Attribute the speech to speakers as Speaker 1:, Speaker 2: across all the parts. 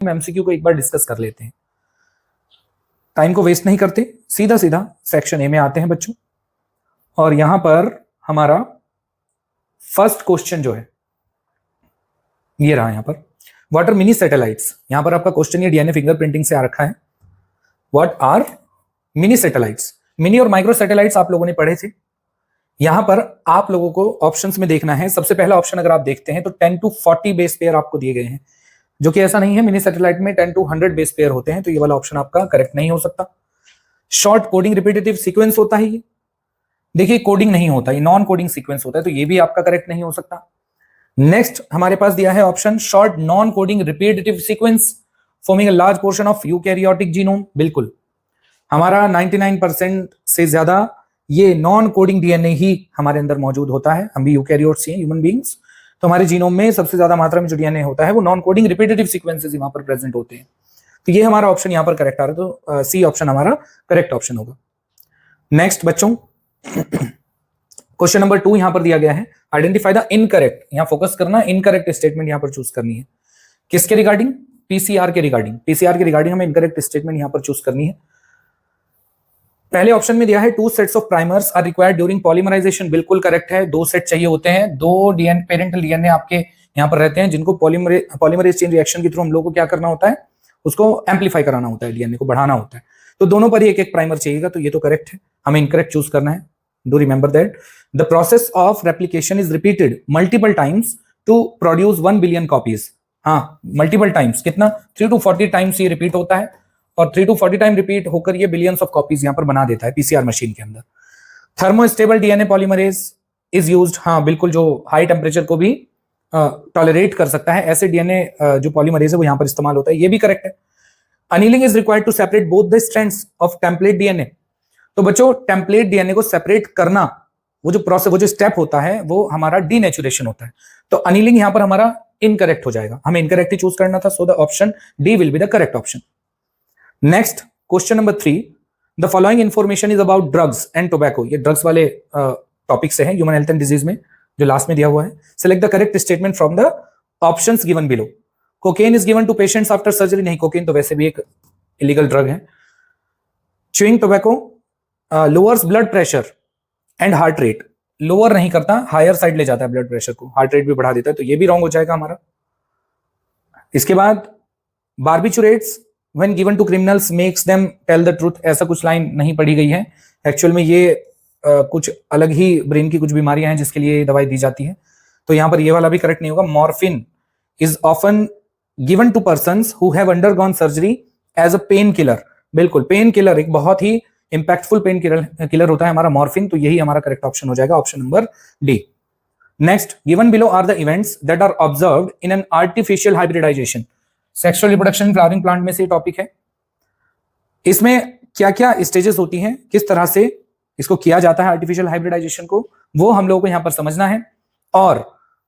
Speaker 1: MCQ को एक बार discuss कर लेते हैं, टाइम को वेस्ट नहीं करते, सीधा सीधा सेक्शन ए में आते हैं बच्चों। और यहां पर हमारा फर्स्ट क्वेश्चन जो है ये रहा। यहां पर व्हाट आर मिनी सैटेलाइट्स, यहां पर आपका क्वेश्चन ये डीएनए फिंगरप्रिंटिंग से आ रखा है। What are mini satellites, mini और माइक्रो सैटेलाइट्स आप लोगों ने पढ़े थे। यहां पर आप लोगों को ऑप्शंस में देखना है। सबसे पहला ऑप्शन अगर आप देखते हैं तो 10 to 40 बेस पेयर आपको दिए गए हैं, जो कि ऐसा नहीं है। मिनी सैटेलाइट में 10 to 100 बेस पेयर होते हैं, तो ये वाला ऑप्शन आपका करेक्ट नहीं हो सकता। शॉर्ट कोडिंग रिपीटेटिव सीक्वेंस होता है ये, देखिए कोडिंग नहीं होता, ये नॉन कोडिंग सीक्वेंस होता है, तो ये भी आपका करेक्ट नहीं हो सकता। नेक्स्ट हमारे पास दिया है option short non coding repetitive sequence forming a large portion of eukaryotic genome. बिल्कुल, हमारा 99% से ज्यादा ये नॉन कोडिंग डीएनए ही हमारे अंदर मौजूद होता है। हम भी यूकैरियोट्स हैं, ह्यूमन बीइंग्स, तो हमारे जीनोम में सबसे ज्यादा मात्रा में जो डीएनए होता है वो नॉन कोडिंग रिपीटेटिव सीक्वेंसेस वहां पर प्रेजेंट होते हैं। तो ये हमारा ऑप्शन यहां पर करेक्ट आ रहा है, तो सी ऑप्शन हमारा करेक्ट ऑप्शन होगा। नेक्स्ट बच्चों क्वेश्चन नंबर 2 यहां पर दिया गया है, आइडेंटिफाई द इनकरेक्ट, यहां फोकस करना, इनकरेक्ट स्टेटमेंट यहां पर चूज करनी है। किसके रिगार्डिंग? पीसीआर के रिगार्डिंग। पीसीआर के रिगार्डिंग हमें इनकरेक्ट स्टेटमेंट यहां पर चूज करनी है। पहले ऑप्शन में दिया है 2 sets of primers are required during polymerization. बिल्कुल करेक्ट है, 2 सेट चाहिए होते हैं, 2 डीएनए पेरेंटल डीएनए आपके यहां पर रहते हैं, जिनको पॉलीमरेज चेन रिएक्शन के थ्रू हम लोग को क्या करना होता है, उसको एम्पलीफाई कराना होता है, डीएनए को बढ़ाना होता है। तो दोनों पर ही एक एक प्राइमर चाहिएगा, तो ये तो करेक्ट है, हमें इनकरेक्ट चूज करना है। Do remember that the process of replication is repeated multiple times to produce 1 billion copies. हाँ, मल्टीपल टाइम्स, कितना? 3 to 40 टाइम्स ये रिपीट होता है, और 3 to 40 टाइम रिपीट होकर ये बिलियंस ऑफ कॉपीज यहां पर बना देता है पीसीआर मशीन के अंदर। Thermostable DNA polymerase is used. हाँ बिल्कुल, जो हाई टेम्परेचर को भी टॉलरेट कर सकता है, ऐसे डीएनए जो पॉलीमरेज है वो यहां पर इस्तेमाल होता है, ये भी करेक्ट है। Annealing is required to separate both the strands of template DNA. तो बच्चों टेम्पलेट डीएनए को सेपरेट करना, वो जो प्रोसेस, वो जो स्टेप होता है, वो हमारा डीनेचुरेशन होता है। तो अनीलिंग यहां पर हमारा इनकरेक्ट हो जाएगा, हमें इनकरेक्ट ही चूज करना था, so the option D will be the correct option. Next question number 3, the following information is about drugs and tobacco. ये ड्रग्स वाले टॉपिक से है, ह्यूमन हेल्थ एंड डिजीज में जो लास्ट में दिया हुआ है। Select the correct statement from the options given below. Cocaine is given to patients after surgery. नहीं, कोकेन तो वैसे भी एक इलीगल ड्रग है। Chewing tobacco lowers blood pressure and heart rate. Lower नहीं करता, हायर साइड ले जाता है ब्लड प्रेशर को, हार्ट रेट भी बढ़ा देता है, तो ये भी रॉन्ग हो जाएगा हमारा। इसके बाद barbiturates when given to criminals makes them tell the truth, ऐसा कुछ लाइन नहीं पढ़ी गई है। एक्चुअल में ये कुछ अलग ही ब्रेन की कुछ बीमारियां हैं जिसके लिए दवाई दी जाती है, तो यहां पर ये वाला भी करेक्ट नहीं होगा। Morphine is often given to persons who have undergone surgery as a painkiller. बिल्कुल, पेन किलर एक बहुत ही इंपैक्टफुल पेन किलर होता है हमारा मॉर्फिन, तो यही हमारा करेक्ट ऑप्शन हो जाएगा, option number D. Next, given below are the events that are observed in an artificial hybridization. Sexual reproduction flowering plant में से टॉपिक है। इसमें क्या क्या स्टेजेस होती हैं, किस तरह से इसको किया जाता है आर्टिफिशियल हाइब्रिडाइजेशन को, वो हम लोगों को यहां पर समझना है, और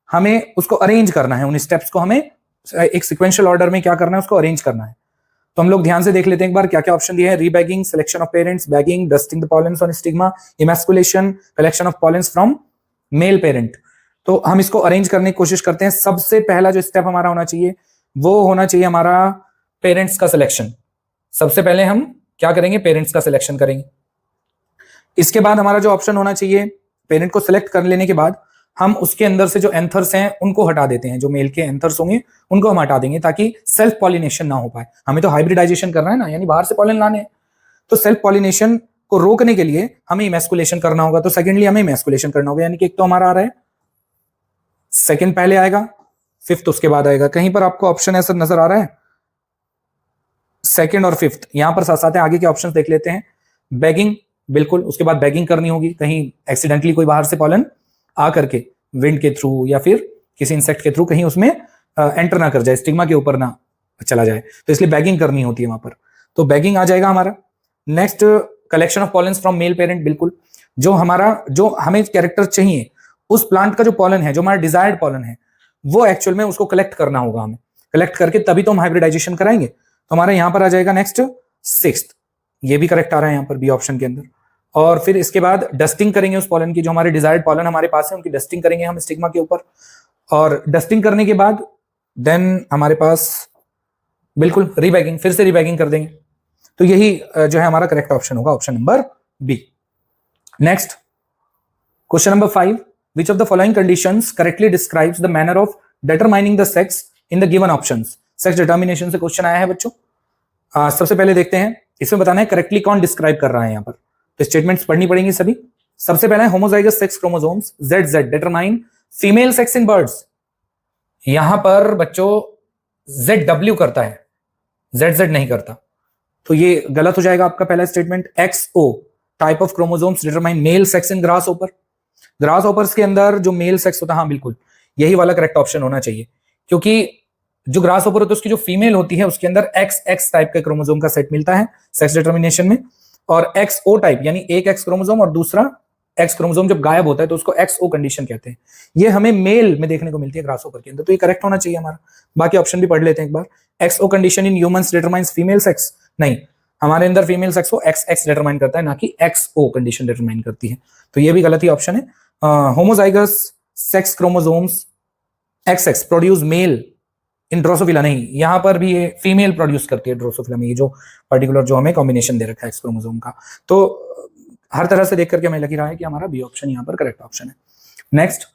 Speaker 1: हमें उसको अरेंज करना है। उन स्टेप्स को हमें एक सिक्वेंशियल ऑर्डर में क्या करना है, उसको अरेंज करना है। तो हम लोग ध्यान से देख लेते हैं एक बार क्या क्या ऑप्शन दिए हैं। Rebagging, selection of parents, bagging, dusting the pollens on stigma, emasculation, collection of pollens from male parent. तो हम इसको अरेंज करने की कोशिश करते हैं। सबसे पहला जो स्टेप हमारा होना चाहिए वो होना चाहिए हमारा पेरेंट्स का सिलेक्शन। सबसे पहले हम क्या करेंगे, पेरेंट्स का सिलेक्शन करेंगे। इसके बाद हमारा जो ऑप्शन होना चाहिए, पेरेंट को सिलेक्ट कर लेने के बाद हम उसके अंदर से जो एंथर्स हैं उनको हटा देते हैं, जो मेल के एंथर्स होंगे उनको हम हटा देंगे, ताकि सेल्फ पॉलिनेशन ना हो पाए। हमें तो हाइब्रिडाइजेशन करना है ना, यानी बाहर से पॉलन लाने हैं, तो सेल्फ पॉलिनेशन को रोकने के लिए हमें इमैस्कुलेशन करना होगा। तो सेकेंडली हमें इमैस्कुलेशन करना होगा, यानी कि एक तो हमारा आ रहा है, सेकेंड पहले आएगा, फिफ्थ उसके बाद आएगा। कहीं पर आपको ऑप्शन ऐसा नजर आ रहा है, सेकंड और फिफ्थ, यहां पर साथ साथ आगे के ऑप्शंस देख लेते हैं। बैगिंग, बिल्कुल, उसके बाद बैगिंग करनी होगी, कहीं एक्सीडेंटली कोई बाहर से पॉलन आ करके विंड के थ्रू या फिर किसी इंसेक्ट के थ्रू कहीं उसमें एंटर ना कर जाए, स्टिग्मा के ऊपर ना चला जाए, तो इसलिए बैगिंग करनी होती है वहां पर, तो बैगिंग आ जाएगा हमारा। Next, collection of pollens from male parent. बिल्कुल, जो हमें कैरेक्टर चाहिए, उस प्लांट का जो पॉलन है, जो हमारा डिजायर्ड पॉलन है, वो एक्चुअल में उसको कलेक्ट करना होगा हमें। कलेक्ट करके तभी तो हम हाइब्रिडाइजेशन कराएंगे। तो हमारा यहां पर आ जाएगा नेक्स्ट, सिक्स्थ, ये भी करेक्ट आ रहा है यहां पर बी ऑप्शन के अंदर। और फिर इसके बाद डस्टिंग करेंगे उस पॉलन की, जो हमारे डिजायर्ड पॉलन हमारे पास है उनकी डस्टिंग करेंगे हम स्टिग्मा के ऊपर। और डस्टिंग करने के बाद देन हमारे पास बिल्कुल रीबैगिंग, फिर से रीबैगिंग कर देंगे। तो यही जो है हमारा करेक्ट ऑप्शन होगा, option number B. Next question number 5, which of the following conditions correctly describes the manner of determining the sex in the given options. Sex determination से क्वेश्चन आया है बच्चों। सबसे पहले देखते हैं, इसमें बताना है करेक्टली कौन डिस्क्राइब कर रहा है यहाँ पर, तो स्टेटमेंट्स पढ़नी पड़ेंगी सभी। सबसे पहला है homozygous sex chromosomes ZZ determine female sex in birds. यहां पर बच्चों ZW करता है, ZZ नहीं करता, तो ये गलत हो जाएगा आपका पहला statement. XO type of chromosomes determine male sex in grass ओपर। ग्रास ओपर्स के अंदर जो मेल सेक्स होता है, हाँ बिल्कुल यही वाला करेक्ट ऑप्शन होना चाहिए, क्योंकि जो ग्रास ओपर होता है उसकी जो फीमेल होती है उसके अंदर XX टाइप के क्रोमोसोम का सेट मिलता है सेक्स डिटर्मिनेशन में, और XO टाइप यानी एक X क्रोमोसोम और दूसरा X क्रोमोसोम जब गायब होता है तो उसको XO कंडीशन कहते हैं। ये हमें मेल में देखने को मिलती है ग्रास ओपर के अंदर, तो ये करेक्ट होना चाहिए हमारा। बाकी ऑप्शन भी पढ़ लेते हैं एक बार। XO condition in humans determines female sex, नहीं, हमारे अंदर फीमेल सेक्स को XX डिटरमाइन करता है, ना कि XO कंडीशन डिटरमाइन करती है, तो ये भी गलत ही ऑप्शन है। Homozygous sex chromosomes XX produce mail इन ड्रोसोफिला, नहीं, यहां पर भी ये फीमेल प्रोड्यूस करती है ड्रोसोफिला में, ये जो पर्टिकुलर जो हमें कॉम्बिनेशन दे रखा है एक्स क्रोमोसोम का। तो हर तरह से देख करके हमें लग रहा है कि हमारा बी ऑप्शन यहाँ पर करेक्ट ऑप्शन है। Next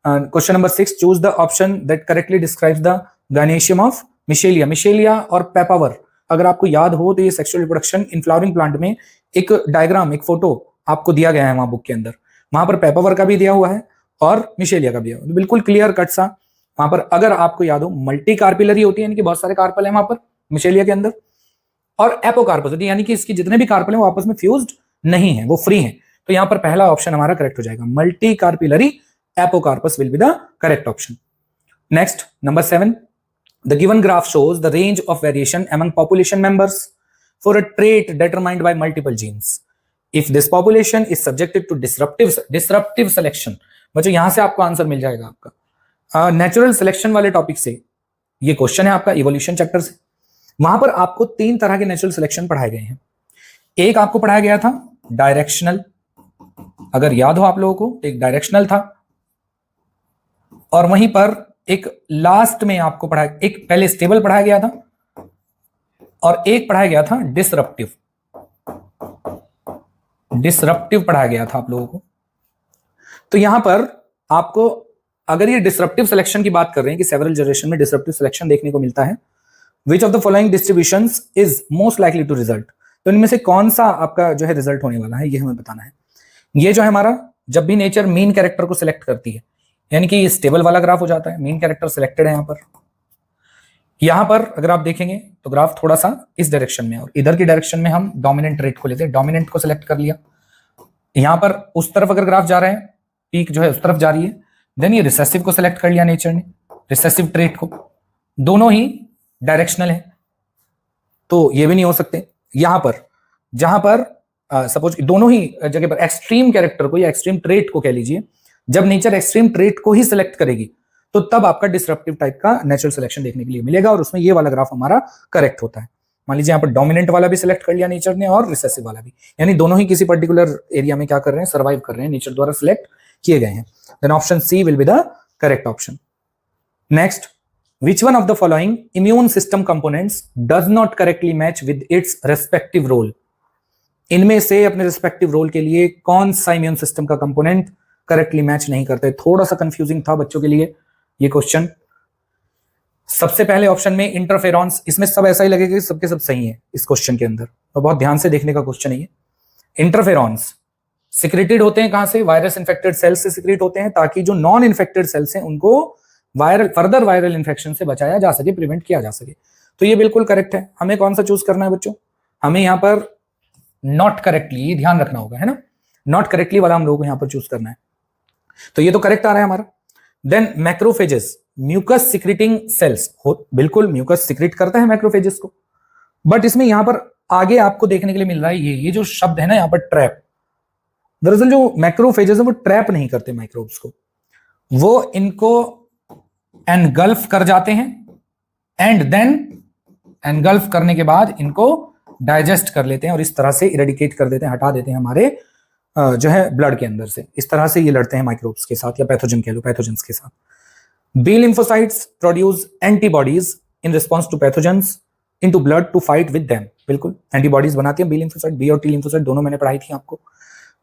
Speaker 1: question number 6, choose the option that correctly describes the gynoecium of Michelia. Michelia और पेपावर, अगर आपको याद हो तो ये sexual reproduction in flowering plant में एक डायग्राम, एक फोटो आपको दिया गया है वहां बुक के अंदर, वहां पर पेपावर का भी दिया हुआ है और मिशेलिया का भी दिया हुआ है, बिल्कुल क्लियर कट सा। वहां पर अगर आपको याद हो मल्टी कार्पिलरी होती है, यानी कि बहुत सारे कार्पल हैं वहां पर मिशेलिया के अंदर, और एपोकार्पस होती है, यानी कि इसकी जितने भी कार्पल हैं वो आपस में फ्यूज्ड नहीं है, वो फ्री हैं। तो यहां पर पहला ऑप्शन हमारा करेक्ट हो जाएगा, multi carpellary apocarpous will be the correct option. Next number 7, the given graph shows the range of variation among population members for a trait determined by multiple genes if this population is subjected to disruptive selection. बच्चों यहां से आपको answer मिल जाएगा आपका natural selection वाले topic से, ये question है आपका इवोल्यूशन चैप्टर से। वहां पर आपको 3 तरह के नेचुरल सिलेक्शन पढ़ाए गए हैं। एक आपको पढ़ाया गया था डायरेक्शनल, अगर याद हो आप लोगों को, एक डायरेक्शनल था, और वहीं पर एक लास्ट में आपको पढ़ाया, एक पहले स्टेबल पढ़ाया गया था और एक पढ़ाया गया था डिसरप्टिव पढ़ाया गया था आप लोगों को। तो यहां पर आपको अगर ये डिसरप्टिव सिलेक्शन की बात कर रहे हैं कि सेवरल जनरेशन में डिसरप्टिव सिलेक्शन देखने को मिलता है, which of the following distributions is most likely to result, तो इनमें से कौन सा आपका जो है रिजल्ट होने वाला है, ये हमें बताना है। ये जो है हमारा, जब भी नेचर मीन कैरेक्टर को सिलेक्ट करती है, यानी कि ये स्टेबल वाला ग्राफ हो जाता है, मीन कैरेक्टर सिलेक्टेड है यहां पर अगर आप देखेंगे तो ग्राफ थोड़ा सा इस डायरेक्शन में, और इधर की डायरेक्शन में हम डोमिनेंट रेट को लेते हैं, डोमिनेंट को सिलेक्ट कर लिया। यहां पर उस तरफ अगर ग्राफ जा रहे हैं, पीक जो है उस तरफ जा रही है, देन ये रिसेसिव को सिलेक्ट कर लिया नेचर ने, रिसेसिव ट्रेट को, दोनों ही डायरेक्शनल है, तो ये भी नहीं हो सकते। यहां पर जहां पर सपोज दोनों ही जगह पर एक्सट्रीम कैरेक्टर को या एक्सट्रीम ट्रेट को कह लीजिए, जब नेचर एक्सट्रीम ट्रेट को ही सिलेक्ट करेगी तो तब आपका डिसरप्टिव टाइप का नेचुरल सिलेक्शन देखने के लिए मिलेगा, और उसमें ये वाला ग्राफ हमारा करेक्ट होता है। मान लीजिए यहाँ पर डोमिनेंट वाला भी सिलेक्ट कर लिया नेचर ने और रिसेसिव वाला भी, यानी दोनों ही किसी पर्टिकुलर एरिया में क्या कर रहे हैं, सर्वाइव कर रहे हैं, नेचर द्वारा सिलेक्ट किए गए हैं। Then option C will be the correct option. Next, which one of the following immune system components does not correctly match with its respective role? इनमें से अपने रिस्पेक्टिव रोल के लिए कौन सा इम्यून सिस्टम का कंपोनेंट करेक्टली मैच नहीं करते? थोड़ा सा कंफ्यूजिंग था बच्चों के लिए ये क्वेश्चन। सबसे पहले ऑप्शन में इंटरफेरॉन्स, इसमें सब ऐसा ही लगेगा कि सबके सब सही है इस क्वेश्चन के अंदर, तो बहुत ध्यान से देखने का क्वेश्चन है ये। इंटरफेरॉन्स सिक्रेटेड होते हैं कहां से? वायरस इन्फेक्टेड सेल्स से सिक्रेट होते हैं, ताकि जो नॉन इन्फेक्टेड सेल्स हैं उनको फर्दर वायरल इन्फेक्शन से बचाया जा सके, प्रिवेंट किया जा सके। तो ये बिल्कुल करेक्ट है। हमें कौन सा चूज करना है बच्चों? हमें यहां पर नॉट करेक्टली ध्यान रखना होगा, है ना, नॉट करेक्टली वाला हम लोग को यहां पर चूज करना है, तो ये तो करेक्ट आ रहा है हमारा। Then macrophages, mucus secreting cells, बिल्कुल म्यूकस सिक्रेट करता है मैक्रोफेजेस को, बट इसमें यहां पर आगे आपको देखने के लिए मिल रहा है ये जो शब्द है ना यहां पर ट्रैप। दरअसल जो मैक्रोफेजेस है वो ट्रैप नहीं करते माइक्रोब्स को, वो इनको एनगल्फ कर जाते हैं, एंड देन एनगल्फ करने के बाद इनको डाइजेस्ट कर लेते हैं और इस तरह से इरेडिकेट कर देते हैं, हटा देते हैं हमारे जो है ब्लड के अंदर से। इस तरह से ये लड़ते हैं माइक्रोब्स के साथ, या पैथोजन कह लो, पैथोजेंस के साथ। B lymphocytes produce antibodies in response to pathogens, into blood to fight with them, बिल्कुल एंटीबॉडीज बनाती हैं बी लिम्फोसाइट, बी और टी लिम्फोसाइट दोनों मैंने पढ़ाई थी आपको।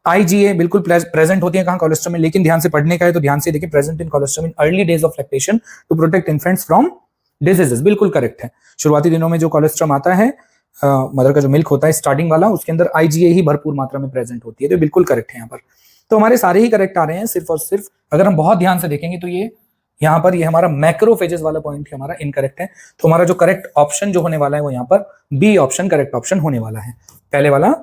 Speaker 1: आईजीए बिल्कुल प्रेजेंट होती है कहां, कोलेस्ट्रम में, लेकिन ध्यान से पढ़ने का है तो ध्यान से देखिए, present in colostrum in early days of lactation to protect infants from diseases, बिल्कुल करेक्ट है। शुरुआती दिनों में जो कोलेस्ट्रम आता है, मदर का जो मिल्क होता है स्टार्टिंग वाला, उसके अंदर आईजीए ही भरपूर मात्रा में प्रेजेंट होती है, तो बिल्कुल करेक्ट है यहाँ पर। तो हमारे सारे ही करेक्ट आ रहे हैं, सिर्फ और सिर्फ अगर हम बहुत ध्यान से देखेंगे तो ये यहाँ पर ये हमारा मैक्रोफेजेस वाला पॉइंट है हमारा इनकरेक्ट है। तो हमारा जो करेक्ट ऑप्शन जो होने वाला है वो यहाँ पर बी ऑप्शन करेक्ट ऑप्शन होने वाला है। पहले वाला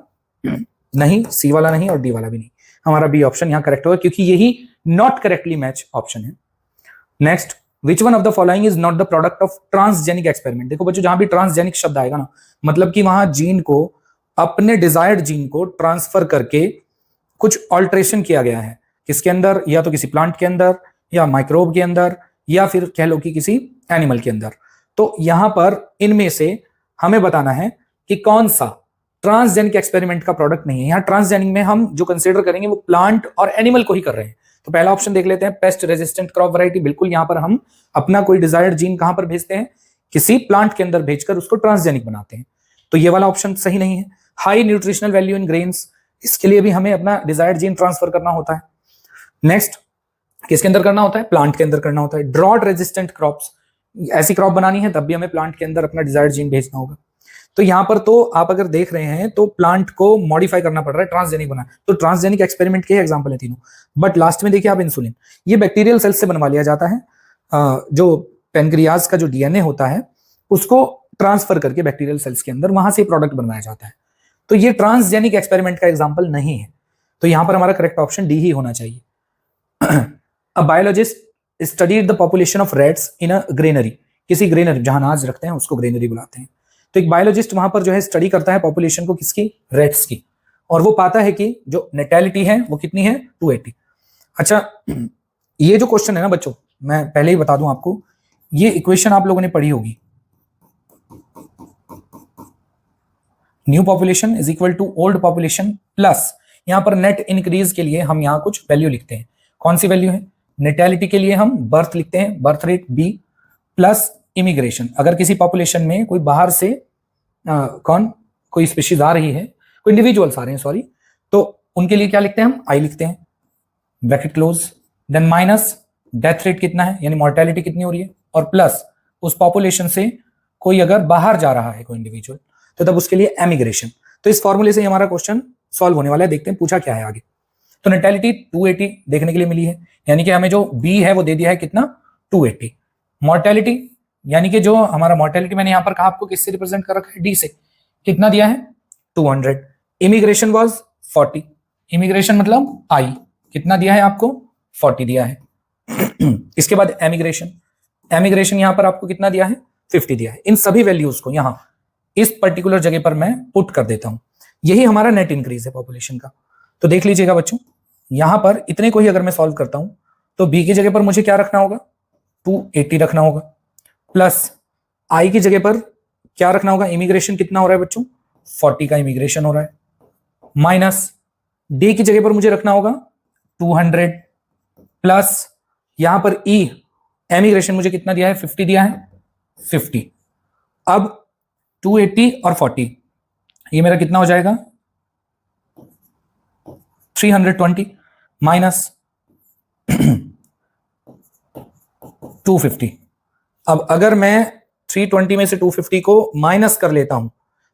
Speaker 1: नहीं, सी वाला नहीं और डी वाला भी नहीं, हमारा बी ऑप्शन यहाँ करेक्ट होगा क्योंकि यही नॉट करेक्टली मैच ऑप्शन है। Next, which one of the following is not the product of transgenic experiment. देखो बच्चों, जहां भी ट्रांसजेनिक शब्द आएगा ना, मतलब कि वहां जीन को, अपने डिजायर्ड जीन को ट्रांसफर करके कुछ ऑल्ट्रेशन किया गया है, किसके अंदर, या तो किसी प्लांट के अंदर, या माइक्रोब के अंदर, या फिर कह लो कि किसी एनिमल के अंदर। तो यहां पर इनमें से हमें बताना है कि कौन सा ट्रांसजेनिक एक्सपेरिमेंट का प्रोडक्ट नहीं है। यहां ट्रांसजेनिक में हम जो कंसीडर करेंगे वो प्लांट और एनिमल को ही कर रहे हैं। तो पहला ऑप्शन देख लेते हैं, पेस्ट रेजिस्टेंट क्रॉप वैरायटी। बिल्कुल यहां पर हम अपना कोई डिजायर्ड जीन कहां पर भेजते हैं, किसी प्लांट के अंदर भेजकर उसको ट्रांसजेनिक बनाते हैं, तो ये वाला ऑप्शन सही नहीं है। High nutritional value in grains, इसके लिए भी हमें अपना डिजायर्ड जीन ट्रांसफर करना होता है। नेक्स्ट, किसके अंदर करना होता है, प्लांट के अंदर करना होता है। ड्रॉट रेजिस्टेंट क्रॉप्स, ऐसी क्रॉप बनानी है तब भी हमें प्लांट के अंदर अपना डिजायर्ड जीन भेजना होगा। तो यहां पर तो आप अगर देख रहे हैं तो प्लांट को मॉडिफाई करना पड़ रहा है, ट्रांसजेनिक बना, तो ट्रांसजेनिक एक्सपेरिमेंट के एग्जांपल है तीनों। बट लास्ट में देखिए आप इंसुलिन, ये बैक्टीरियल सेल्स से बनवा लिया जाता है, जो पेनक्रियाज का जो डीएनए होता है उसको ट्रांसफर करके बैक्टीरियल सेल्स के अंदर वहां से प्रोडक्ट बनवाया जाता है। तो ये ट्रांसजेनिक एक्सपेरिमेंट का एग्जाम्पल नहीं है, तो यहां पर हमारा करेक्ट ऑप्शन डी ही होना चाहिए। अ biologist studied the population of rats in a granary, किसी ग्रेनरी जहां अनाज रखते हैं उसको ग्रेनरी बुलाते हैं। तो एक बायोलॉजिस्ट वहां पर जो है स्टडी करता है पॉपुलेशन को, किसकी, रेट्स की, और वो पाता है कि जो नेटैलिटी है वो कितनी है, 280। अच्छा, ये जो क्वेश्चन है ना बच्चों, मैं पहले ही बता दूं आपको, ये इक्वेशन आप लोगों ने पढ़ी होगी, new population is equal to old population plus, यहां पर नेट इंक्रीज के लिए हम यहां कुछ वैल्यू लिखते हैं। कौन सी वैल्यू है, नेटैलिटी के लिए हम बर्थ लिखते हैं, birth rate B, plus immigration, अगर किसी पॉपुलेशन में कोई बाहर से कोई स्पीशीज आ रही है, कोई इंडिविजुअल्स आ रहे हैं सॉरी, तो उनके लिए क्या लिखते हैं हम, आई लिखते हैं, bracket close, then minus death rate कितना है, यानी मॉर्टेलिटी कितनी हो रही है, और प्लस उस पॉपुलेशन से कोई अगर बाहर जा रहा है कोई इंडिविजुअल, तो तब उसके लिए एमिग्रेशन। तो इस फॉर्मूले से हमारा क्वेश्चन सॉल्व होने वाला है, देखते हैं पूछा क्या है आगे। तो नेटैलिटी 280 देखने के लिए मिली है, यानी कि हमें जो बी है वो दे दिया है कितना, 280। मॉर्टेलिटी, यानी कि जो हमारा मॉर्टेलिटी मैंने यहां पर कहा आपको किससे रिप्रेजेंट कर रखा है, डी से, कितना दिया है, 200। इमिग्रेशन वाज 40, इमिग्रेशन मतलब आई, कितना दिया है आपको, 40 दिया है। इसके बाद एमिग्रेशन, एमिग्रेशन यहां पर आपको कितना दिया है, 50 दिया है। इन सभी वैल्यूज को यहां इस पर्टिकुलर जगह पर मैं पुट कर देता हूं, यही हमारा नेट इंक्रीज है पॉपुलेशन का। तो देख लीजिएगा बच्चों, यहां पर इतने को ही अगर मैं सॉल्व करता हूं तो बी की जगह पर मुझे क्या रखना होगा, 280 रखना होगा, प्लस आई की जगह पर क्या रखना होगा, इमिग्रेशन कितना हो रहा है बच्चों, 40 का इमिग्रेशन हो रहा है, माइनस डी की जगह पर मुझे रखना होगा 200, प्लस यहां पर ई एमिग्रेशन मुझे कितना दिया है, 50 दिया है, 50। अब 280 और 40 ये मेरा कितना हो जाएगा, 320 माइनस 250। अब अगर मैं 320 में से 250 को माइनस कर लेता हूं,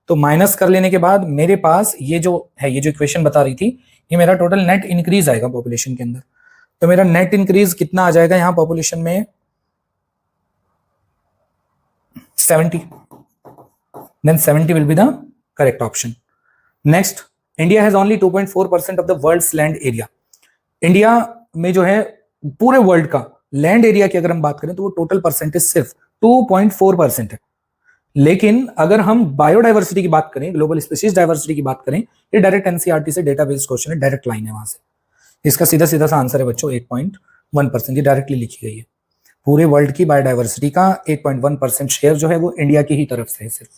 Speaker 1: तो माइनस कर लेने के बाद मेरे पास ये जो है, ये जो इक्वेशन बता रही थी, ये मेरा टोटल नेट इंक्रीज आएगा पॉपुलेशन के अंदर। तो मेरा नेट इंक्रीज कितना आ जाएगा यहां पॉपुलेशन में, 70, then 70 will be the correct option. Next, India has only 2.4% of the world's land area. India में जो है पूरे वर्ल्ड का लैंड एरिया की अगर हम बात करें तो वो टोटल परसेंटेज सिर्फ 2.4% है। लेकिन अगर हम बायोडाइवर्सिटी की बात करें, ग्लोबल स्पीशीज डाइवर्सिटी की बात करें, ये डायरेक्ट एनसीईआरटी से डेटा बेस्ड क्वेश्चन है, डायरेक्ट लाइन है वहां से। इसका सीधा सीधा सा आंसर है बच्चों 8.1%, ये डायरेक्टली लिखी गई है। पूरे वर्ल्ड की बायोडाइवर्सिटी का 8.1% शेयर जो है वो इंडिया की ही तरफ से है सिर्फ।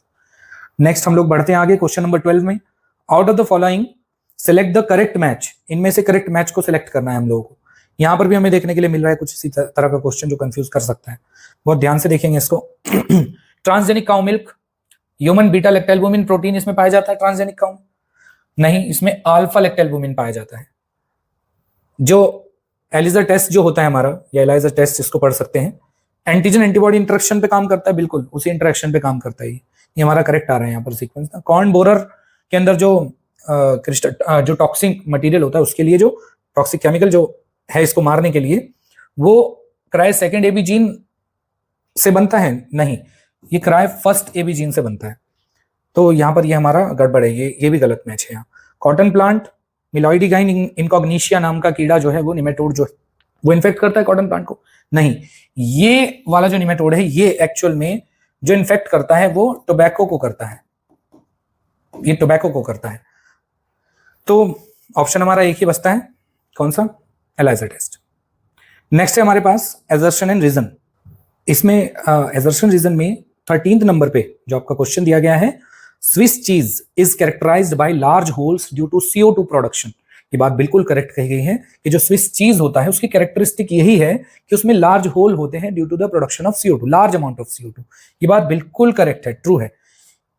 Speaker 1: नेक्स्ट हम लोग बढ़ते हैं आगे क्वेश्चन नंबर 12 में। Out of the following select the correct match, इनमें से करेक्ट मैच को सिलेक्ट करना है हम लोगों को। यहां पर भी हमें देखने के लिए मिल रहा है कुछ इसी तरह का क्वेश्चन जो कंफ्यूज कर सकता है, बहुत ध्यान से देखेंगे इसको। Transgenic cow milk, human beta lactalbumin protein इसमें पाया जाता है ट्रांसजेनिक काउंट? नहीं, इसमें अल्फा लैक्टोएल्बुमिन पाया जाता है। जो एलिजा टेस्ट जो होता है हमारा, या एलिजा टेस्ट इसको पढ़ सकते हैं, एंटीजन एंटीबॉडी इंटरेक्शन पे काम करता है, बिल्कुल उसी इंटरेक्शन पे काम करता है। ये हमारा करेक्ट आ रहा है यहाँ पर सीक्वेंस। कॉर्न बोरर के अंदर जो क्रिस्टल जो टॉक्सिक मटेरियल होता है, उसके लिए जो टॉक्सिक केमिकल जो है इसको मारने के लिए, वो क्राई सेकेंड एबी जीन से बनता है? नहीं, ये क्राई फर्स्ट एबी जीन से बनता है। तो यहाँ पर ये हमारा गड़बड़ है, ये भी गलत मैच है यहाँ। कॉटन प्लांट मिलॉइडिगाइन इनकॉग्निशिया नाम का कीड़ा जो है, वो निमेटोड जो है वो इन्फेक्ट करता है कॉटन प्लांट को? नहीं, ये वाला जो निमेटोड है ये एक्चुअल में जो इन्फेक्ट करता है वो टोबैको को करता है, ये टोबैको को करता है। तो ऑप्शन हमारा एक ही बचता है, कौन सा? Elijah test. नेक्स्ट है हमारे पास एजर्शन एंड रीजन। इसमें एजर्शन रीजन में 13th नंबर पे जो आपका क्वेश्चन दिया गया है, Swiss cheese is characterized by large holes due to CO2 production. ये बात बिल्कुल करेक्ट कही गई है कि जो स्विस चीज होता है उसकी कैरेक्टरिस्टिक यही है कि उसमें लार्ज होल होते हैं due to the production of CO2, large amount of CO2। ये बात बिल्कुल करेक्ट है, ट्रू है।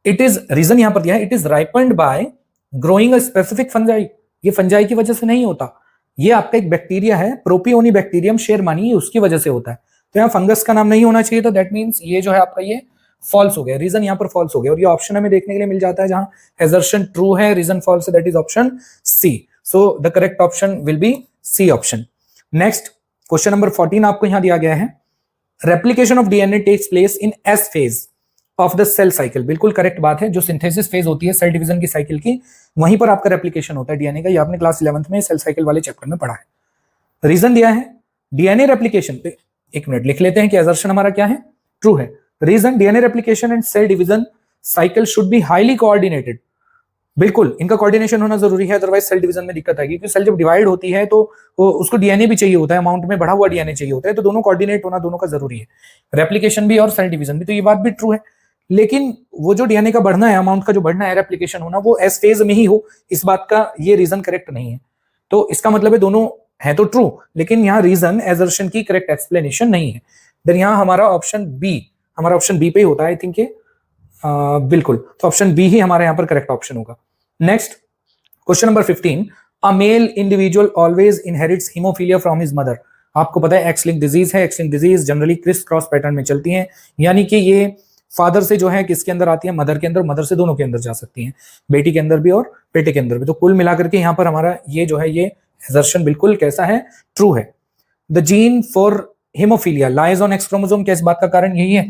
Speaker 1: इट इज, रीजन यहां पर दिया है, it is ripened bye growing a specific fungi. ये फंजाई की वजह से नहीं होता, ये आपका एक बैक्टीरिया है, प्रोपियोनी बैक्टीरियम शेरमानी, उसकी वजह से होता है। तो यहाँ फंगस का नाम नहीं होना चाहिए, तो दैट मीन्स ये जो है आपका ये फॉल्स हो गया, रीजन यहाँ पर फॉल्स हो गया। और ये ऑप्शन हमें देखने के लिए मिल जाता है जहां एजर्शन ट्रू है, रीजन फॉल्स है, that is option C. So the correct option will be C option. Next question number 14 आपको यहां दिया गया है, replication of DNA takes place in S phase of the cell cycle. बिल्कुल correct बात है, जो सिंथेसिस फेज होती है सेल डिवीजन की साइकिल की, वहीं पर आपका रेप्लिकेशन होता है डीएनए का। ये आपने क्लास 11th में सेल साइकिल वाले चैप्टर में पढ़ा है। रीजन दिया है डीएनए रेप्लिकेशन पे, एक मिनट लिख लेते हैं कि एजर्शन हमारा क्या है, ट्रू है। Reason DNA replication and cell division cycle should be highly coordinated. बिल्कुल इनका कोऑर्डिनेशन होना जरूरी है, अदरवाइज सेल डिवीजन में दिक्कत आएगी। क्योंकि सेल जब डिवाइड होती है तो उसको डीएनए भी चाहिए होता है, अमाउंट में बढ़ा हुआ डीएनए चाहिए होता है, तो दोनों कोऑर्डिनेट होना दोनों का जरूरी है, रेप्लिकेशन भी और सेल डिवीजन भी। तो ये बात भी ट्रू है, लेकिन वो जो डीएनए का बढ़ना है, अमाउंट का जो बढ़ना है, रेप्लिकेशन होना, वो एस फेज में ही हो, इस बात का ये रीजन करेक्ट नहीं है। तो इसका मतलब है दोनों है तो ट्रू, लेकिन यहाँ रीजन एजर्शन की करेक्ट एक्सप्लेनेशन नहीं है। देन यहाँ हमारा ऑप्शन बी, हमारा ऑप्शन बी पे ही होता है आई थिंक ये, बिल्कुल। तो ऑप्शन बी ही हमारे यहाँ पर करेक्ट ऑप्शन होगा। Next question number 15, a male individual always inherits hemophilia from his mother. आपको पता है एक्स लिंक डिजीज है, X linked disease generally criss cross pattern में चलती हैं, यानी कि ये फादर से जो है किसके अंदर आती है, मदर के अंदर, मदर से दोनों के अंदर जा सकती हैं, बेटी के अंदर भी और बेटे के अंदर भी। तो कुल मिलाकर के यहाँ पर हमारा ये जो है ये एजर्शन बिल्कुल कैसा है, ट्रू है। The gene for haemophilia lies on x chromosome, क्या इस बात का कारण यही है?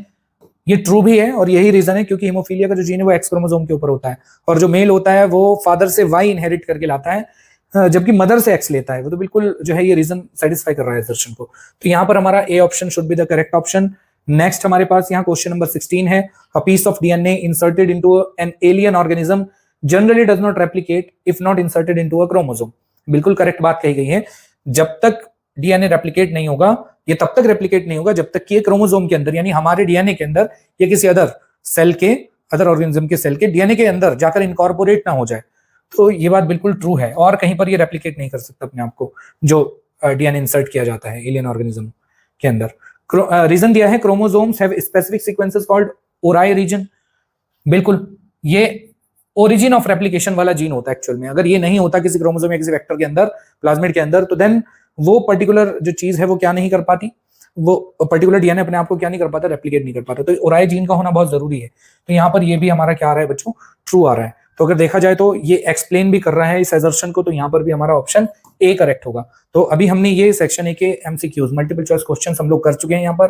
Speaker 1: ये ट्रू भी है और यही रीजन है, क्योंकि हीमोफीलिया का जो जीन है वो एक्स क्रोमोसोम के ऊपर होता है, और जो मेल होता है वो फादर से वाई इनहेरिट करके लाता है, जबकि मदर से एक्स लेता है। वो तो बिल्कुल जो है ये रीजन सेटिस्फाई कर रहा है एजर्शन को। तो यहाँ पर हमारा A option should be the correct option. Next हमारे पास यहाँ क्वेश्चन नंबर 16 है, a piece of DNA inserted into an alien organism generally does not replicate if not inserted into a chromosome. बिल्कुल करेक्ट बात कही गई है, जब तक डीएनए रेप्लिकेट नहीं होगा, ये तब तक रेप्लिकेट नहीं होगा जब तक कि ये क्रोमोसोम के अंदर, यानी हमारे डीएनए के अंदर या किसी अदर सेल के, अदर ऑर्गेनिज्म के सेल के डीएनए के अंदर जाकर इनकॉर्पोरेट ना हो जाए। तो ये बात बिल्कुल ट्रू है, और कहीं पर ये रेप्लिकेट नहीं कर सकता अपने आप को, जो डीएनए इंसर्ट किया जाता है एलियन ऑर्गेनिज्म के अंदर। रीजन दिया है chromosomes have specific sequences called ori region. बिल्कुल ये ओरिजिन ऑफ रेप्लिकेशन वाला जीन होता है एक्चुअल में। अगर ये नहीं होता किसी क्रोमोसोम या किसी वेक्टर के अंदर, प्लाज्मिड के अंदर, तो देन वो पर्टिकुलर जो चीज है वो क्या नहीं कर पाती, वो पर्टिकुलर डीएनए अपने आप को क्या नहीं कर पाता, रेप्लिकेट नहीं कर पाता। तो ओराई जीन का होना बहुत जरूरी है। तो यहाँ पर ये भी हमारा क्या आ रहा है बच्चों, ट्रू आ रहा है। तो अगर देखा जाए तो ये एक्सप्लेन भी कर रहा है इस एजर्शन को, तो यहाँ पर भी हमारा ऑप्शन ए करेक्ट होगा। तो अभी हमने ये सेक्शन ए के एमसीक्यूज, मल्टीपल चॉइस क्वेश्चन हम लोग कर चुके हैं यहाँ पर।